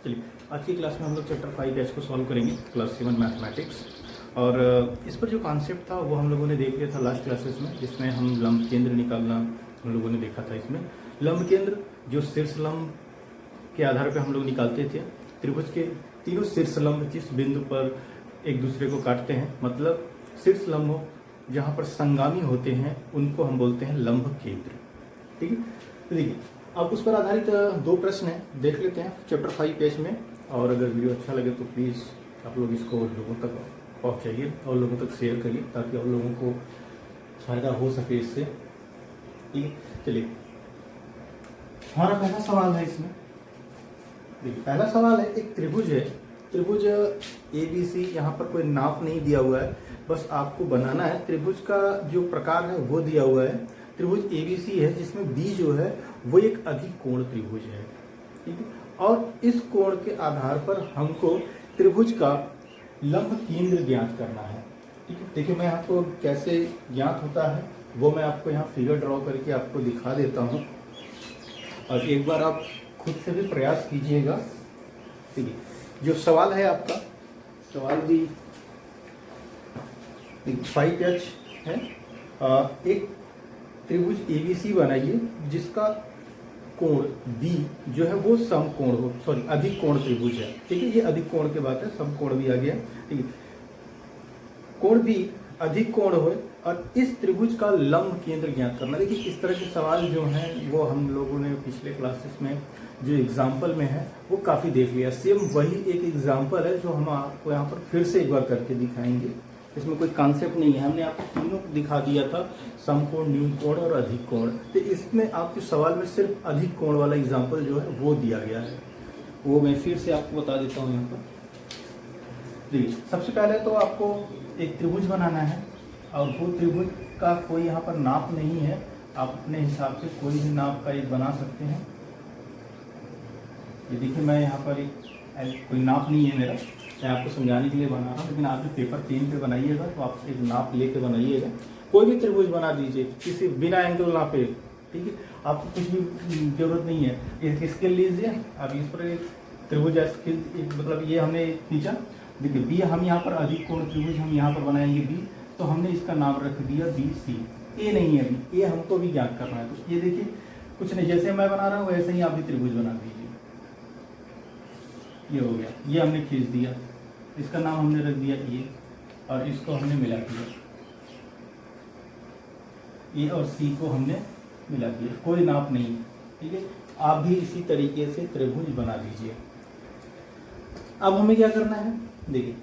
चलिए, आज की क्लास में हम लोग चैप्टर 5 को सॉल्व करेंगे, क्लास 7 मैथमेटिक्स। और इस पर जो कॉन्सेप्ट था वो हम लोगों ने देख लिया था लास्ट क्लासेस में, जिसमें हम लंब केंद्र निकालना हम लोगों ने देखा था। इसमें लंब केंद्र जो शीर्ष लंब के आधार पर हम लोग निकालते थे, त्रिभुज के तीनों शीर्ष लंब जिस बिंदु पर एक दूसरे को काटते हैं, मतलब शीर्ष लंब जहाँ पर संगामी होते हैं, उनको हम बोलते हैं लंब केंद्र। ठीक है, तो देखिए अब उस पर आधारित दो प्रश्न हैं, देख लेते हैं चैप्टर 5 पेज में। और अगर वीडियो अच्छा लगे तो प्लीज़ आप लोग इसको लोगों तक पहुंचाइए और लोगों तक शेयर करिए, ताकि और लोगों को फायदा हो सके इससे। ठीक है, चलिए हमारा पहला सवाल है इसमें। देखिए पहला सवाल है, एक त्रिभुज है, त्रिभुज ABC, यहाँ पर कोई नाप नहीं दिया हुआ है, बस आपको बनाना है। त्रिभुज का जो प्रकार है वो दिया हुआ है, त्रिभुज ABC है, जिसमें B जो है वो एक अधिक कोण त्रिभुज है। ठीक है, और इस कोण के आधार पर हमको त्रिभुज का लंब केंद्र ज्ञात करना है। ठीक है, देखिए मैं आपको कैसे ज्ञात होता है वो मैं आपको यहाँ फिगर ड्रॉ करके आपको दिखा देता हूँ, और एक बार आप खुद से भी प्रयास कीजिएगा। ठीक है, जो सवाल है आपका, सवाल भी 5H है। एक त्रिभुज ABC बनाइए जिसका कोण B जो है वो समकोण हो, सॉरी अधिक कोण त्रिभुज है। ठीक है, ये अधिक कोण की बात है, समकोण भी आ गया। ठीक है, कोण B अधिक कोण हो और इस त्रिभुज का लंब केंद्र ज्ञात करना। देखिए इस तरह के सवाल जो हैं वो हम लोगों ने पिछले क्लासेस में जो एग्जाम्पल में है वो काफ़ी देख लिया। सेम वही एक एग्जाम्पल है जो हम आपको यहाँ पर फिर से एक बार करके दिखाएंगे। इसमें कोई कॉन्सेप्ट नहीं है, हमने आपको तीनों दिखा दिया था, समकोण, न्यून कोण और अधिक कोण। तो इसमें आपके सवाल में सिर्फ अधिक कोण वाला एग्जाम्पल जो है वो दिया गया है, वो मैं फिर से आपको बता देता हूँ यहाँ पर। देखिए सबसे पहले तो आपको एक त्रिभुज बनाना है, और वो त्रिभुज का कोई यहाँ पर नाप नहीं है, आप अपने हिसाब से कोई भी नाप का एक बना सकते हैं। ये देखिए मैं यहाँ पर एक कोई नाप नहीं है मेरा, मैं आपको समझाने के लिए बना रहा हूँ, लेकिन आप जो पेपर 3 पे बनाइएगा तो आप एक नाप लेके बनाइएगा। कोई भी त्रिभुज बना दीजिए किसी बिना एंगल नापे। ठीक है, आपको कुछ भी जरूरत नहीं है, एक स्केल लीजिए, अब इस पर एक त्रिभुज मतलब ये हमने खींचा। देखिए B हम यहाँ पर अधिक कोण त्रिभुज हम यहाँ पर बनाएंगे B, तो हमने इसका नाम रख दिया BC। A नहीं है B, A हमको भी ज्ञात करना है। तो ये देखिए कुछ नहीं, जैसे मैं बना रहा हूँ वैसे ही आप भी त्रिभुज बना दीजिए। ये हो गया, ये हमने खींच दिया, इसका नाम हमने रख दिया A, और इसको हमने मिला दिया, A और C को हमने मिला दिया, कोई नाप नहीं। ठीक है, आप भी इसी तरीके से त्रिभुज बना दीजिए। अब हमें क्या करना है, देखिए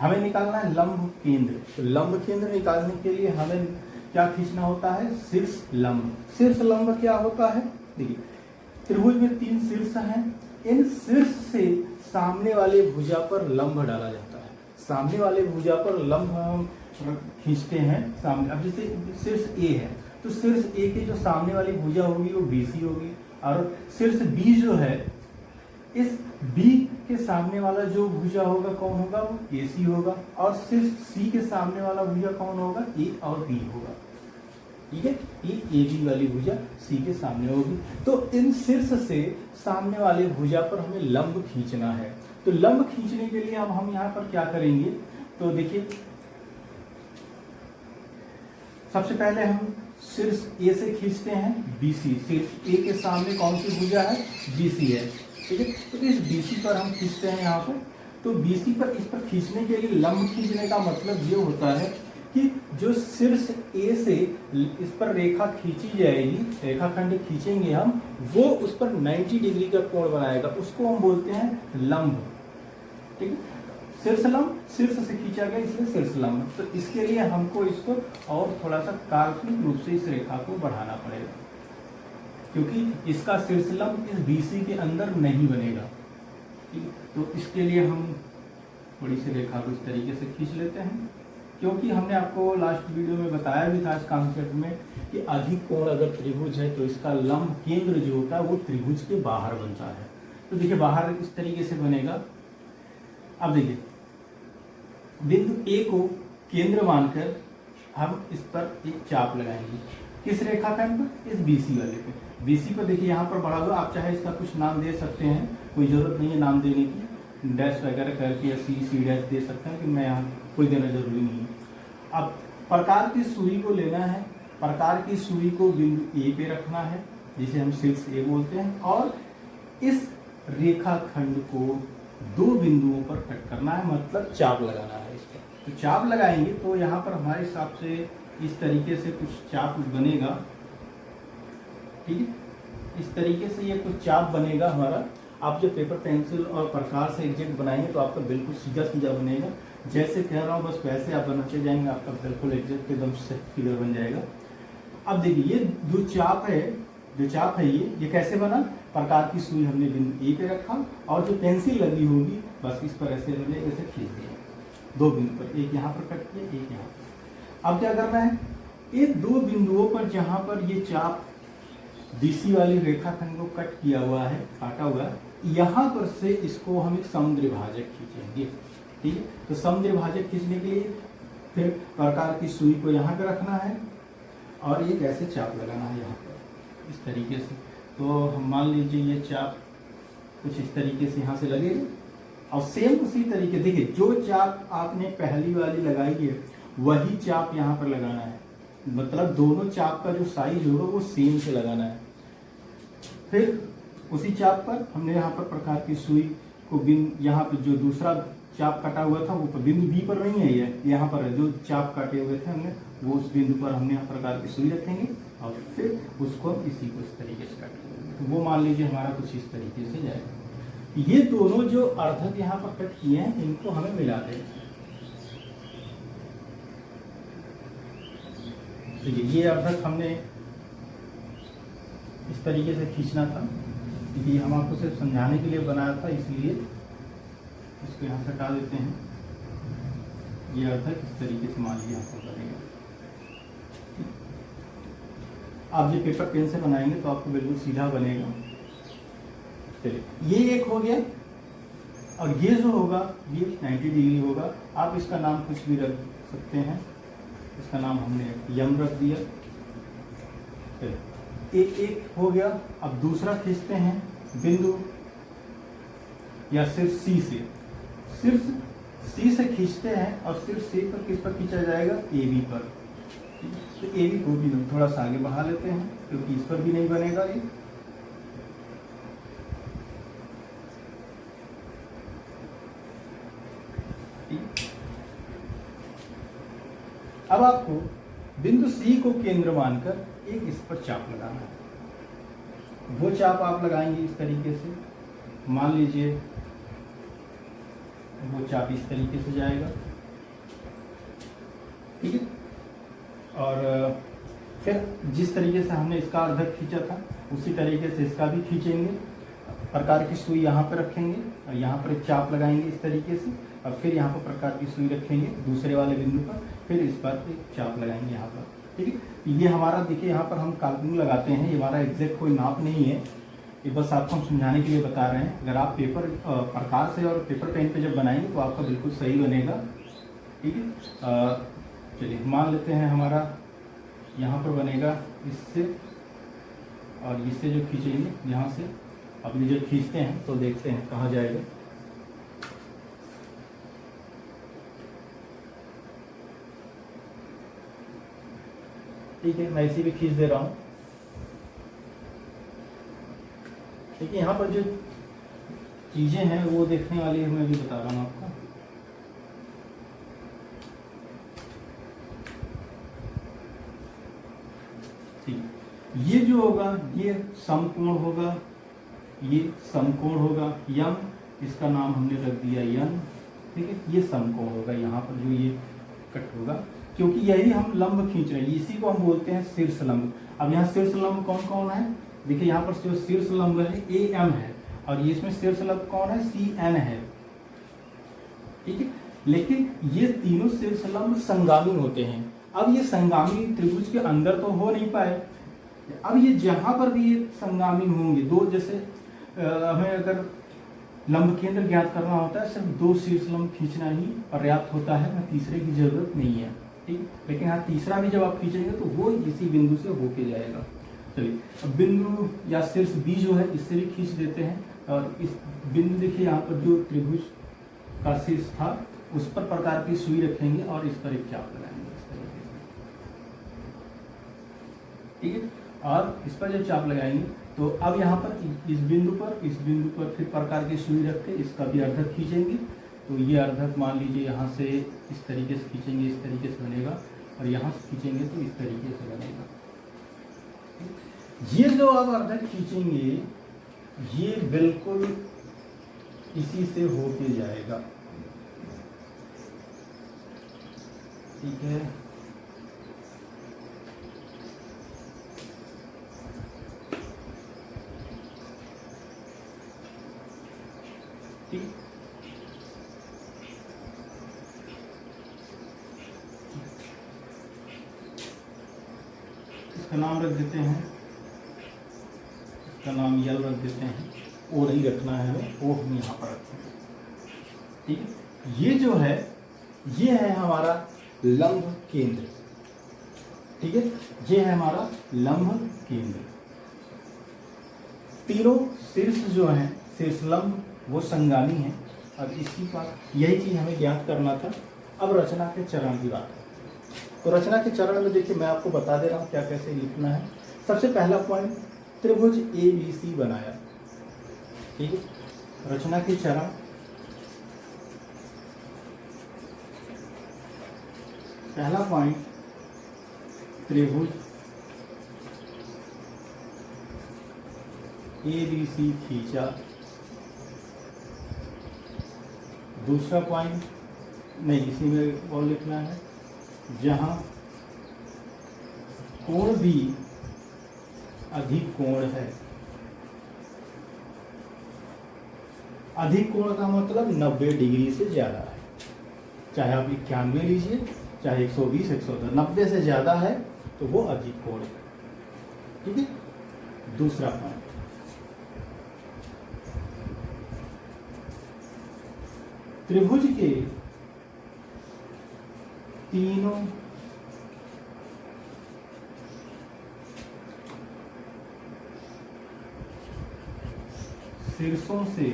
हमें निकालना है लंब केंद्र। तो लंब केंद्र निकालने के लिए हमें क्या खींचना होता है, शीर्ष लंब। शीर्ष लंब क्या होता है, देखिए त्रिभुज में 3 शीर्ष हैं, इन शीर्ष से सामने वाले भुजा पर लंब डाला जाता है। सामने वाले भुजा पर लंब हम खींचते हैं सामने। अब जैसे शीर्ष A है तो शीर्ष A के जो सामने वाली भुजा होगी वो BC होगी, और शीर्ष B जो है, इस B के सामने वाला जो भुजा होगा कौन होगा, वो AC होगा, और शीर्ष C के सामने वाला भुजा कौन होगा, A और B होगा। ठीक है, ये AB वाली भुजा C के सामने होगी। तो इन शीर्ष से सामने वाले भुजा पर हमें लंब खींचना है। तो लंब खींचने के लिए अब हम यहाँ पर क्या करेंगे, तो देखिए सबसे पहले हम शीर्ष A से खींचते हैं BC। शीर्ष A के सामने कौन सी भुजा है, BC है। ठीक है, तो इस BC पर हम खींचते हैं यहाँ पर। तो BC पर, इस पर खींचने के लिए लंब खींचने का मतलब ये होता है कि जो शीर्ष A से इस पर रेखा खींची जाएगी, रेखाखंड खींचेंगे हम, वो उस पर 90 डिग्री का कोण बनाएगा, उसको हम बोलते हैं लंब। ठीक है, शीर्ष लंब, शीर्ष से खींचा गया इसलिए शीर्ष लंब। तो इसके लिए हमको इसको और थोड़ा सा काल्पनिक रूप से इस रेखा को बढ़ाना पड़ेगा, क्योंकि इसका शीर्ष लंब इस BC के अंदर नहीं बनेगा। ठीक है, तो इसके लिए हम थोड़ी सी रेखा को इस तरीके से खींच लेते हैं, क्योंकि हमने आपको लास्ट वीडियो में बताया भी था इस कॉन्सेप्ट में कि अधिक कोण अगर त्रिभुज है तो इसका लंब केंद्र जो होता है वो त्रिभुज के बाहर बनता है। तो देखिए बाहर इस तरीके से बनेगा। अब देखिए बिंदु A को केंद्र मानकर हम इस पर एक चाप लगाएंगे, किस रेखाखंड पर, इस BC वाले पे। बीसी पर देखिए यहाँ पर बढ़ा हुआ, आप चाहे इसका कुछ नाम दे सकते हैं, कोई ज़रूरत नहीं है नाम देने की, डैश वगैरह करके या सी डैश दे सकते हैं, कि मैं यहाँ कोई देना जरूरी नहीं है। अब प्रकार की सुई को लेना है, प्रकार की सुई को बिंदु ए पे रखना है जिसे हम शीर्ष ए बोलते हैं, और इस रेखाखंड को 2 बिंदुओं पर कट करना है, मतलब चाप लगाना है इस पर। तो चाप लगाएंगे तो यहाँ पर हमारे हिसाब से इस तरीके से कुछ चाप बनेगा, ठीक है, इस तरीके से ये कुछ चाप बनेगा हमारा। आप जब पेपर पेंसिल और प्रकार से एग्जैक्ट बनाएंगे तो आपका बिल्कुल सीधा सीधा बनेगा, जैसे कह रहा हूँ बस वैसे आप बनाते जाएंगे, आपका बिल्कुल एग्जैक्ट एकदम सेट फिगर बन जाएगा। अब देखिए ये जो चाप है ये कैसे बना, प्रकार की सुई हमने बिंदु ए पे रखा और जो पेंसिल लगी होगी बस इस पर ऐसे खींच दिया 2 बिंदु पर, एक यहाँ पर कट किया, एक यहाँ पर। अब क्या करना है, ये 2 बिंदुओं पर जहाँ पर ये चाप बीसी वाली रेखाखंड को कट किया हुआ है, काटा हुआ है, यहाँ पर से इसको हम एक समुद्रभाजक खींचेंगे, ठीक है। तो समुद्रभाजक खींचने के लिए फिर प्रकार की सुई को यहाँ पे रखना है और एक ऐसे चाप लगाना है यहाँ पर इस तरीके से। तो हम मान लीजिए ये चाप कुछ इस तरीके से यहाँ से लगेगा और सेम उसी तरीके, देखिए जो चाप आपने पहली वाली लगाई है वही चाप यहाँ पर लगाना है, मतलब दोनों चाप का जो साइज होगा वो सेम से लगाना है। फिर उसी चाप पर हमने यहाँ पर प्रकार की सुई को यहाँ पर जो दूसरा चाप कटा हुआ था वो बिंदु बी पर नहीं है, ये यहाँ पर है, जो चाप काटे हुए थे हमने वो उस बिंदु पर हमने यहाँ प्रकार की सुई रखेंगे और फिर उसको हम इसी को इस तरीके से काटेंगे। तो वो मान लीजिए हमारा कुछ इस तरीके से जाएगा। ये दोनों जो अर्धक यहाँ पर कट किए हैं इनको हमें मिला देंगे। ये अर्धक हमने इस तरीके से खींचना था, क्योंकि हम आपको सिर्फ समझाने के लिए बनाया था, इसलिए इसको यहाँ से हटा देते हैं। ये अर्धक इस तरीके से मान लीजिए आपको बनेगा। आप जो पेपर पेन से बनाएंगे तो आपको बिल्कुल सीधा बनेगा। चलिए ये एक हो गया, और ये जो होगा ये 90 डिग्री होगा। आप इसका नाम कुछ भी रख सकते हैं, इसका नाम हमने यम रख दिया। एक हो गया। अब दूसरा खींचते हैं बिंदु या सिर्फ सी से, सिर्फ सी से खींचते हैं और सिर्फ सी पर किस पर खींचा जाएगा, ए बी पर। तो ए बी को भी थोड़ा सा आगे बढ़ा लेते हैं क्योंकि इस पर भी नहीं बनेगा ये। अब आपको बिंदु सी को केंद्र मानकर एक इस पर चाप लगाना है। वो चाप आप लगाएंगे इस तरीके से, मान लीजिए वो चाप इस तरीके से जाएगा, ठीक है। और फिर जिस तरीके से हमने इसका अर्धक खींचा था उसी तरीके से इसका भी खींचेंगे। प्रकार की सुई यहाँ पर रखेंगे और यहाँ पर एक चाप लगाएंगे इस तरीके से, और फिर यहाँ पर प्रकार की सुई रखेंगे दूसरे वाले बिंदु पर, फिर इस पर एक चाप लगाएंगे यहाँ पर, ठीक है। ये हमारा देखिए यहाँ पर हम काल्पनिक लगाते हैं, ये हमारा एग्जैक्ट कोई नाप नहीं है, ये बस आपको हम समझाने के लिए बता रहे हैं। अगर आप पेपर प्रकार से और पेपर पेन पे जब बनाएंगे तो आपका बिल्कुल सही बनेगा, ठीक है। चलिए मान लेते हैं हमारा यहाँ पर बनेगा इससे, और इससे जो खींचेंगे यहाँ से, अब ये जो खींचते हैं तो देखते हैं कहाँ जाएगा। ठीक है, मैं इसी भी खींच दे रहा हूँ। देखिए यहाँ पर जो चीजें हैं वो देखने वाली है, मैं भी बता रहा हूँ आपको। ठीक, ये जो होगा ये समकोण होगा, ये समकोण होगा यम, इसका नाम हमने रख दिया यन, ठीक है। ये समकोण होगा, यहाँ पर जो ये कट होगा, क्योंकि यही हम लंब खींच रहे हैं, इसी को हम बोलते हैं शीर्ष लंब। अब यहाँ शीर्ष लंब कौन कौन है, देखिए यहाँ पर जो शीर्ष लंब है ए एम है, और ये इसमें शीर्ष लंब कौन है, सी एन है, ठीक है। लेकिन ये तीनों शीर्ष लंब संगामी होते हैं। अब ये संगामी त्रिभुज के अंदर तो हो नहीं पाए, अब ये जहां पर भी ये संगामी होंगे दो, जैसे हमें अगर लंब केंद्र ज्ञात करना होता है सिर्फ 2 शीर्ष लंब खींचना ही पर्याप्त होता है, हमें तीसरे की जरूरत नहीं है, ठीक। लेकिन हाँ तीसरा भी जब आप खींचेंगे तो वो इसी बिंदु से होके जाएगा। चलिए अब बिंदु या शीर्ष बी जो है इससे भी खींच देते हैं, और इस बिंदु देखिए यहाँ पर जो त्रिभुज का शीर्ष था उस पर प्रकार की सुई रखेंगे और इस पर एक चाप लगाएंगे इस तरीके से, ठीक है। और इस पर जब चाप लगाएंगे तो अब यहाँ पर इस बिंदु पर फिर प्रकार की सुई रख के इसका भी अर्धक खींचेंगे। तो ये अर्धक मान लीजिए यहाँ से इस तरीके से खींचेंगे, इस तरीके से बनेगा, और यहाँ से खींचेंगे तो इस तरीके से बनेगा। ये जो आप अर्धक खींचेंगे ये बिल्कुल इसी से होके जाएगा, ठीक है। ठीक, इसका नाम रख देते हैं, इसका नाम यल रख देते हैं, ओ नहीं रखना है हमें, ओ हम यहाँ पर रखेंगे, ठीक है। ये जो है ये है हमारा लंब केंद्र, ठीक है, ये है हमारा लंब केंद्र। तीनों शीर्ष जो हैं शीर्ष लंब वो संगामी है। अब इसी का यही चीज हमें ज्ञात करना था। अब रचना के चरण की बात है, तो रचना के चरण में देखिए मैं आपको बता दे रहा हूँ क्या कैसे लिखना है। सबसे पहला पॉइंट, त्रिभुज ABC बनाया, ठीक है। रचना के चरण, पहला पॉइंट त्रिभुज ABC खींचा। दूसरा पॉइंट नहीं, इसी में और लिखना है, जहां कोण भी अधिक कोण है। अधिक कोण का मतलब 90 डिग्री से ज्यादा है, चाहे आप 91 लीजिए चाहे 120 110, 90 से ज्यादा है तो वो अधिक कोण है, ठीक है। दूसरा पॉइंट, त्रिभुज के तीनों शीर्षों से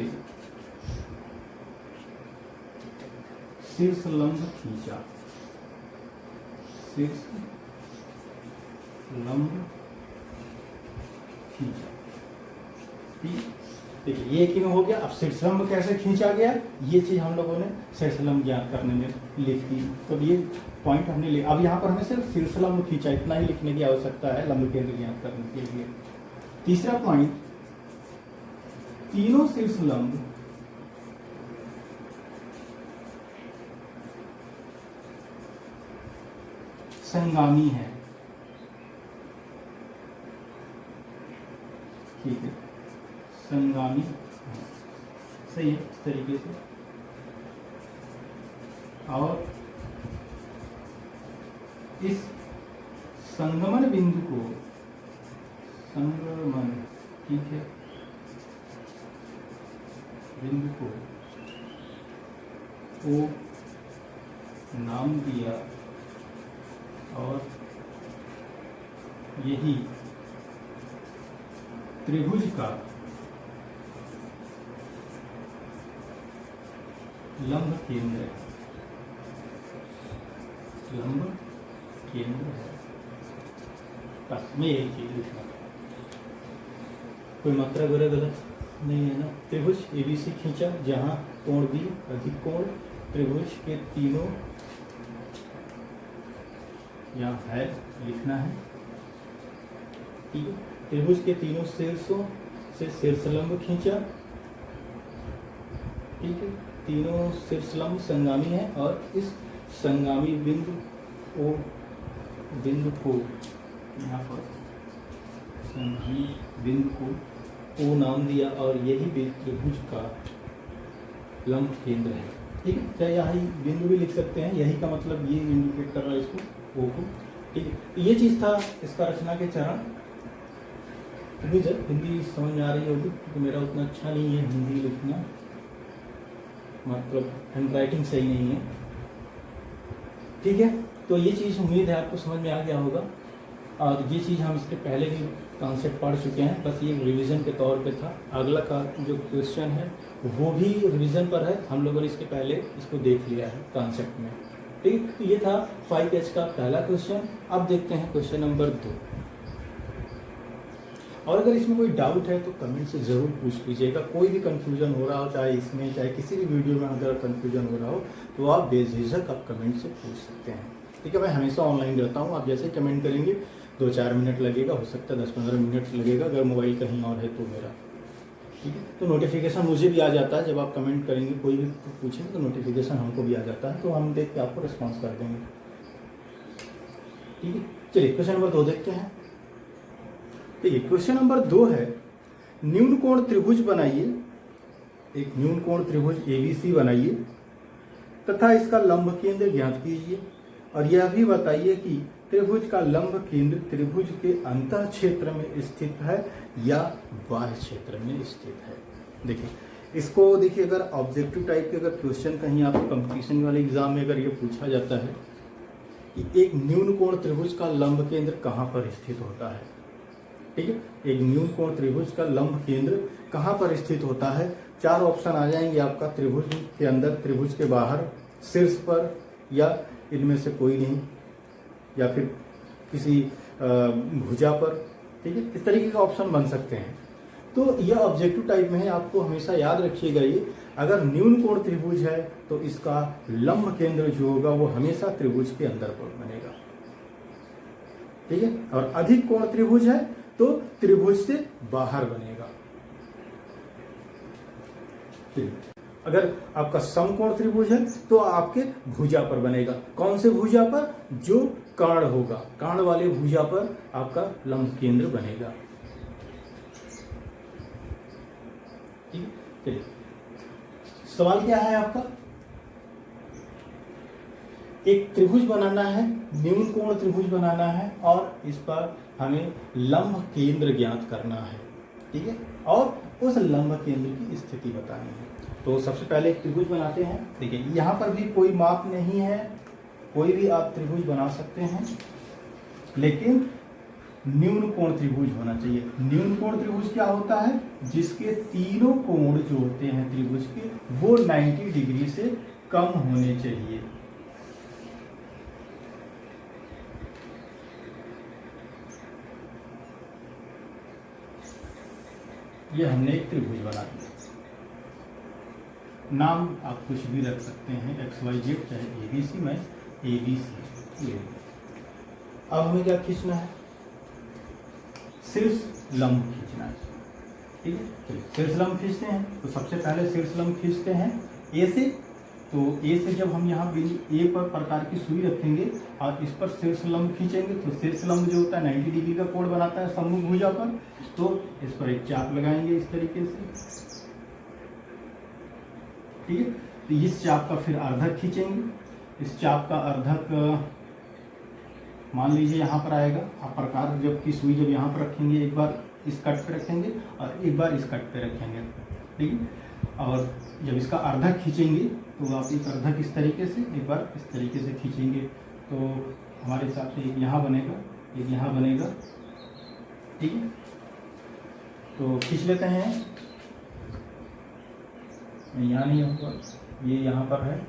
शीर्ष लंब खींचा। शीर्ष लंब खींचा, देखिए ये एक हो गया। अब शीर्ष लंब कैसे खींचा गया ये चीज हम लोगों ने शीर्ष लंब ज्ञात करने में लिख दी। तो ये पॉइंट हमने ले, अब यहाँ पर हमें सिर्फ शीर्ष लंब खींचा इतना ही लिखने की आवश्यकता है लंब केंद्र ज्ञात करने के लिए। तीसरा पॉइंट, तीनों शीर्ष लंब संगामी है, ठीक है, संगामी सही है इस तरीके से। और इस संगमन बिंदु को, संगमन, ठीक है, बिंदु को ओ नाम दिया और यही त्रिभुज का लंब केंद्र है, लंब केंद्र है। बस में एक चीज लिखना, कोई मात्रा वगैरह गलत नहीं है ना। त्रिभुज ABC खींचा जहां कोण भी अधिक कोण, त्रिभुज के तीनों यहाँ है लिखना है, ठीक है। त्रिभुज के तीनों शीर्षों से शीर्ष लंब खींचा, ठीक है। तीनों शीर्ष लंब संगामी है और इस संगामी बिंदु ओ बिंदु को यहाँ पर संगामी बिंदु को ओ नाम दिया और यही त्रिभुज का लंब केंद्र है, ठीक है। चाहे यहाँ बिंदु भी लिख सकते हैं, यही का मतलब ये इंडिकेट कर रहा है इसको ओ को, ठीक है। ये चीज था इसका रचना के चरण। हिंदी समझ में आ रही होगी क्योंकि मेरा उतना अच्छा नहीं है हिंदी लिखना, मतलब हैंड राइटिंग सही नहीं है, ठीक है। तो ये चीज़ उम्मीद है आपको समझ में आ गया होगा। और ये चीज़ हम इसके पहले भी कॉन्सेप्ट पढ़ चुके हैं, बस ये रिवीजन के तौर पे था। अगला का जो क्वेश्चन है वो भी रिवीजन पर है, हम लोगों ने इसके पहले इसको देख लिया है कॉन्सेप्ट में। ठीक, तो ये था 5H का पहला क्वेश्चन। अब देखते हैं क्वेश्चन नंबर 2। और अगर इसमें कोई डाउट है तो कमेंट से ज़रूर पूछ लीजिएगा। कोई भी कन्फ्यूजन हो रहा हो, चाहे इसमें चाहे किसी भी वीडियो में अगर कन्फ्यूजन हो रहा हो तो आप बेझिझक आप कमेंट से पूछ सकते हैं। ठीक है, मैं हमेशा ऑनलाइन रहता हूँ, आप जैसे कमेंट करेंगे 2-4 मिनट लगेगा, हो सकता है 10-15 मिनट लगेगा अगर मोबाइल कहीं और है तो मेरा। ठीक है, तो नोटिफिकेशन मुझे भी आ जाता है, जब आप कमेंट करेंगे कोई भी पूछेंगे तो नोटिफिकेशन हमको भी आ जाता है, तो हम देख के आपको रिस्पॉन्स कर देंगे। ठीक है, चलिए क्वेश्चन नंबर 2 देखते हैं। देखिए क्वेश्चन नंबर 2 है, न्यून कोण त्रिभुज बनाइए, एक न्यून कोण त्रिभुज ABC बनाइए तथा इसका लंब केंद्र ज्ञात कीजिए और यह भी बताइए कि त्रिभुज का लंब केंद्र त्रिभुज के अंतः क्षेत्र में स्थित है या बाह्य क्षेत्र में स्थित है। देखिए इसको देखिए, अगर ऑब्जेक्टिव टाइप के अगर क्वेश्चन कहीं आपको कंपटीशन वाले एग्जाम में अगर ये पूछा जाता है कि एक न्यून कोण त्रिभुज का लंब केंद्र कहाँ पर स्थित होता है। ठीक है, एक न्यून कोण त्रिभुज का लंब केंद्र कहाँ पर स्थित होता है, 4 ऑप्शन आ जाएंगे आपका। त्रिभुज के अंदर, त्रिभुज के बाहर, शीर्ष पर, या इनमें से कोई नहीं, या फिर किसी भुजा पर। ठीक है, इस तरीके के ऑप्शन बन सकते हैं। तो यह ऑब्जेक्टिव टाइप में है, आपको हमेशा याद रखिएगा ये, अगर न्यून कोण त्रिभुज है तो इसका लंब केंद्र जो होगा वो हमेशा त्रिभुज के अंदर पर बनेगा। ठीक है, और अधिक कोण त्रिभुज है तो त्रिभुज से बाहर बनेगा। अगर आपका समकोण त्रिभुज है तो आपके भुजा पर बनेगा। कौन से भुजा पर? जो कर्ण होगा, कर्ण वाले भुजा पर आपका लंब केंद्र बनेगा। ठीक है, सवाल क्या है आपका? एक त्रिभुज बनाना है, न्यून कोण त्रिभुज बनाना है और इस पर हमें लंब केंद्र ज्ञात करना है। ठीक है, और उस लंब केंद्र की स्थिति बतानी है। तो सबसे पहले एक त्रिभुज बनाते हैं। देखिए यहाँ पर भी कोई माप नहीं है, कोई भी आप त्रिभुज बना सकते हैं, लेकिन न्यून कोण त्रिभुज होना चाहिए। न्यून कोण त्रिभुज क्या होता है? जिसके तीनों कोण जो होते हैं त्रिभुज के वो 90 डिग्री से कम होने चाहिए। ये हमने एक त्रिभुज बना दिया। नाम आप कुछ भी रख सकते हैं, XYZ, चाहे ABC में ABC। अब हमें क्या खींचना है? शीर्ष लंब खींचना है। ठीक है, चलिए शीर्ष लंब खींचते हैं। तो सबसे पहले शीर्ष लंब खींचते हैं A से। तो A से जब हम यहाँ बिंदु A पर प्रकार की सुई रखेंगे और इस पर शीर्ष लंब खींचेंगे तो शीर्ष लंब जो होता है 90 डिग्री का कोण बनाता है सम्मुख भुजा पर। तो इस पर एक चाप लगाएंगे इस तरीके से। ठीक है, तो इस चाप का फिर अर्धक खींचेंगे। इस चाप का अर्धक मान लीजिए यहाँ पर आएगा। आप प्रकार जब की सुई जब यहाँ पर रखेंगे, एक बार इस कट पे रखेंगे और एक बार इस कट पे रखेंगे। ठीक है, और जब इसका अर्धक खींचेंगे तो आप एक अर्धक इस तरीके से, एक बार इस तरीके से खींचेंगे तो हमारे हिसाब से एक यहाँ बनेगा, एक यहाँ बनेगा। ठीक है, तो खींच लेते हैं। यहाँ नहीं होगा, ये यहाँ पर है।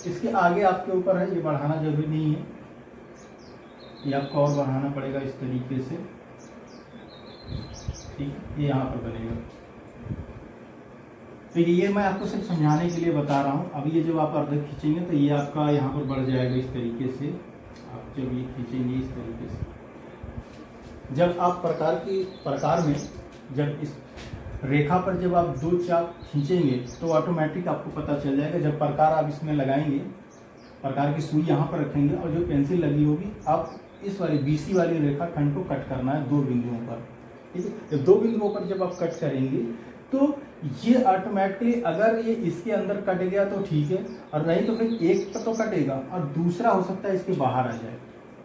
इसके आगे आपके ऊपर है, ये बढ़ाना जरूरी नहीं है, ये आपको और बढ़ाना पड़ेगा इस तरीके से। ठीक, ये यहाँ पर बनेगा। तो ये मैं आपको सिर्फ समझाने के लिए बता रहा हूँ। अभी ये जब आप अर्धक खींचेंगे तो ये आपका यहाँ पर बढ़ जाएगा इस तरीके से। आप जब ये खींचेंगे इस तरीके से, जब आप प्रकार में जब इस रेखा पर जब आप 2 चाप खींचेंगे तो ऑटोमेटिक आपको पता चल जाएगा। जब प्रकार आप इसमें लगाएंगे, प्रकार की सुई यहाँ पर रखेंगे और जो पेंसिल लगी होगी, आप इस वाली BC वाली रेखा खंड को कट करना है 2 बिंदुओं पर। ठीक है, जब 2 बिंदुओं पर जब आप कट करेंगे तो ये ऑटोमेटिकली, अगर ये इसके अंदर कट गया तो ठीक है, और नहीं तो फिर एक पर तो कटेगा और दूसरा हो सकता है इसके बाहर आ जाए।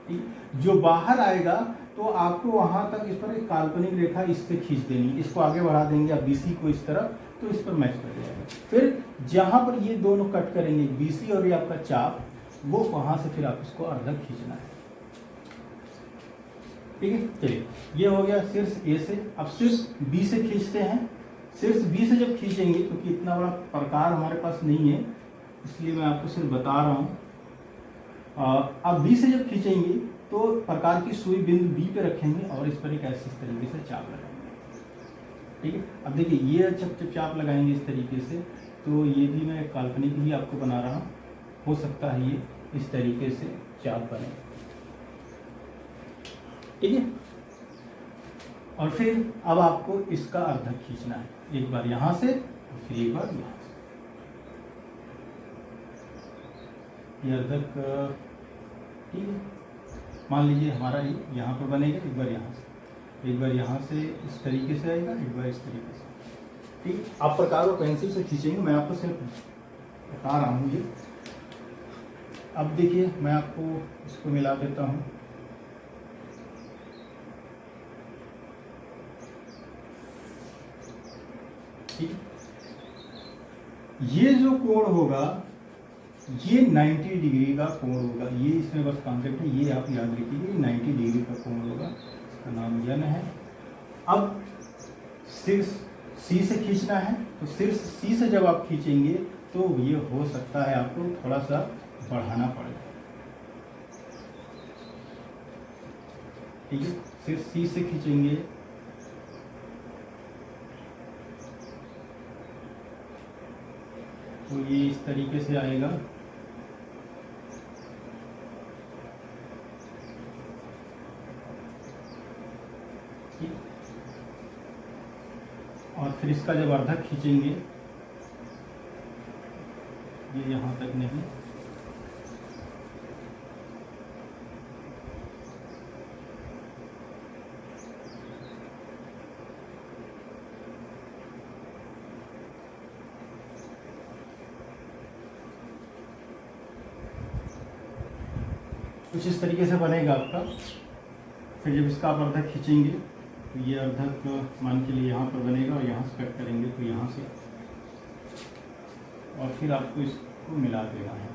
ठीक, जो बाहर आएगा तो आपको वहां तक इस पर एक काल्पनिक रेखा इससे खींच देनी है। इसको आगे बढ़ा देंगे आप BC को इस तरफ, तो इस पर मैच कर जाएगा। फिर जहाँ पर ये दोनों कट करेंगे BC और ये आपका चाप, वो वहाँ से फिर आप इसको अर्धक खींचना है। ठीक है, चलिए ये हो गया शीर्ष A से। अब शीर्ष B से खींचते हैं। शीर्ष B से जब खींचेंगे, क्योंकि इतना बड़ा प्रकार हमारे पास नहीं है इसलिए मैं आपको सिर्फ बता रहा हूँ। अब B से जब खींचेंगे तो प्रकार की सुई बिंदु B पे रखेंगे और इस पर एक ऐसे इस तरीके से चाप लगाएंगे। ठीक है, अब देखिए ये जब चाप लगाएंगे इस तरीके से, तो ये भी मैं काल्पनिक ही आपको बना रहा हूँ, हो सकता है ये इस तरीके से चाप बने। ठीक है, और फिर अब आपको इसका अर्धक खींचना है, एक बार यहाँ से और फिर एक बार यहाँ से। ये अर्धक, ठीक है, मान लीजिए हमारा ये यहाँ पर बनेगा, एक बार यहाँ से, एक बार यहाँ से इस तरीके से आएगा, एक बार इस तरीके से। ठीक, आप प्रकार को पेंसिल से खींचेंगे, मैं आपको सिर्फ बता रहा हूँ ये। अब देखिए मैं आपको इसको मिला देता हूँ। ठीक, ये जो कोण होगा ये 90 डिग्री का कोण होगा। ये इसमें बस कॉन्सेप्ट है, ये आप याद रखिए, 90 डिग्री का कोण होगा, इसका नाम यन है। अब शीर्ष C से खींचना है, तो शीर्ष C से जब आप खींचेंगे तो ये हो सकता है आपको थोड़ा सा बढ़ाना पड़ेगा। ठीक है, शीर्ष C से खींचेंगे तो ये इस तरीके से आएगा। और फिर इसका जब अर्धक खींचेंगे, ये यहाँ तक नहीं, कुछ इस तरीके से बनेगा आपका। फिर जब इसका आप अर्धक खींचेंगे तो ये अर्धक मान के लिए यहाँ पर बनेगा और यहाँ से कट करेंगे तो यहाँ से, और फिर आपको इसको मिला देना है।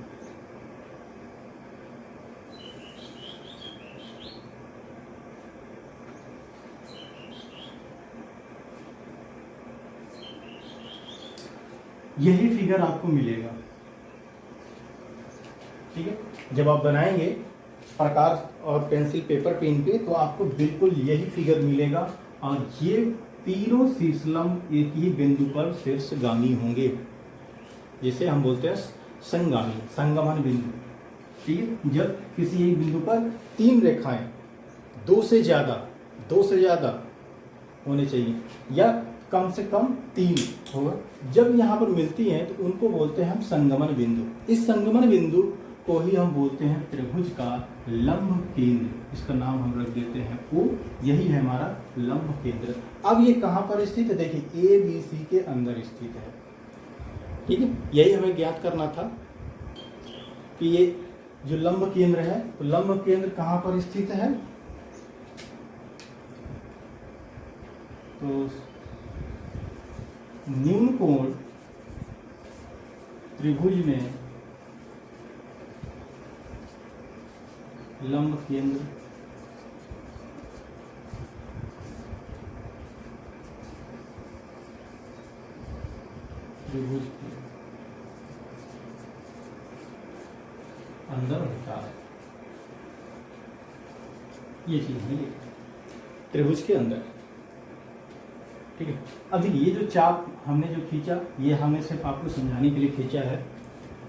यही फिगर आपको मिलेगा। ठीक है, जब आप बनाएंगे प्रकार और पेंसिल पेपर पेन पे तो आपको बिल्कुल यही फिगर मिलेगा। और ये तीनों शीर्षलंब एक ही बिंदु पर शीर्षगामी होंगे, जिसे हम बोलते हैं संगामी, संगमन बिंदु। ठीक है, जब किसी एक बिंदु पर तीन रेखाएं दो से ज्यादा होने चाहिए या कम से कम तीन होगा, जब यहाँ पर मिलती हैं तो उनको बोलते हैं हम संगमन बिंदु। इस संगमन बिंदु को ही हम बोलते हैं त्रिभुज का लंब केंद्र। इसका नाम हम रख देते हैं O। यही है हमारा लंब केंद्र। अब ये कहाँ पर स्थित है? देखिए ABC के अंदर स्थित है। ठीक है, यही हमें ज्ञात करना था कि ये जो लंब केंद्र है, तो लंब केंद्र कहाँ पर स्थित है? तो न्यून कोण त्रिभुज में लंब केंद्र त्रिभुज के अंदर होता है। ये चीज है, ये त्रिभुज के अंदर। ठीक है, अभी ये जो चाप हमने जो खींचा, ये हमें सिर्फ आपको समझाने के लिए खींचा है।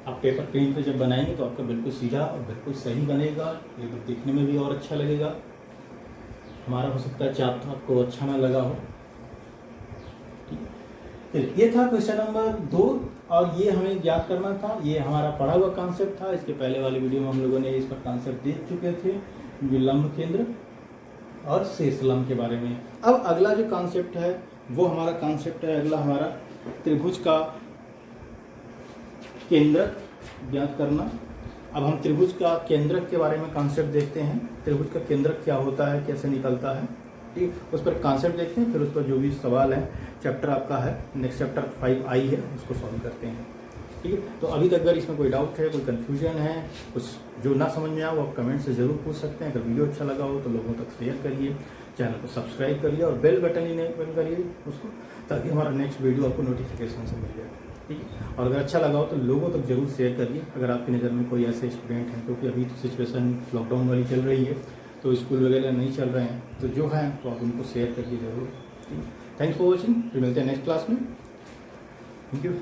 आप पेपर पेन पे जब बनाएंगे तो आपका बिल्कुल सीधा और बिल्कुल सही बनेगा, ये दिखने में भी और अच्छा लगेगा। हमारा हो सकता है चाप था आपको अच्छा ना लगा हो। ठीक, ये था क्वेश्चन नंबर 2 और ये हमें याद करना था। ये हमारा पढ़ा हुआ कॉन्सेप्ट था। इसके पहले वाली वीडियो में हम लोगों ने इस पर कॉन्सेप्ट देख चुके थे, विलंब केंद्र और शेषलंब के बारे में। अब अगला जो कॉन्सेप्ट है वो हमारा कॉन्सेप्ट है, अगला हमारा त्रिभुज का केंद्रक ज्ञात करना। अब हम त्रिभुज का केंद्रक के बारे में कॉन्सेप्ट देखते हैं। त्रिभुज का केंद्रक क्या होता है, कैसे निकलता है। ठीक है, उस पर कॉन्सेप्ट देखते हैं, फिर उस पर जो भी सवाल है चैप्टर आपका है नेक्स्ट चैप्टर 5I है उसको सॉल्व करते हैं। ठीक है, तो अभी तक अगर इसमें कोई डाउट है, कोई कन्फ्यूजन है, कुछ जो ना समझ में आए वो आप कमेंट से ज़रूर पूछ सकते हैं। अगर वीडियो अच्छा लगा हो तो लोगों तक शेयर करिए, चैनल को सब्सक्राइब करिए और बेल बटन ही नहीं करिए उसको, ताकि हमारा नेक्स्ट वीडियो आपको नोटिफिकेशन से मिल जाए। ठीक है, और अगर अच्छा लगा हो तो लोगों तक जरूर शेयर करिए। अगर आपकी नज़र में कोई ऐसे स्टूडेंट हैं, क्योंकि अभी तो सिचुएशन लॉकडाउन वाली चल रही है तो स्कूल वगैरह नहीं चल रहे हैं, तो जो हैं तो आप उनको शेयर करिए ज़रूर। ठीक है, थैंक्स फॉर वॉचिंग, फिर मिलते हैं नेक्स्ट क्लास में। Thank you.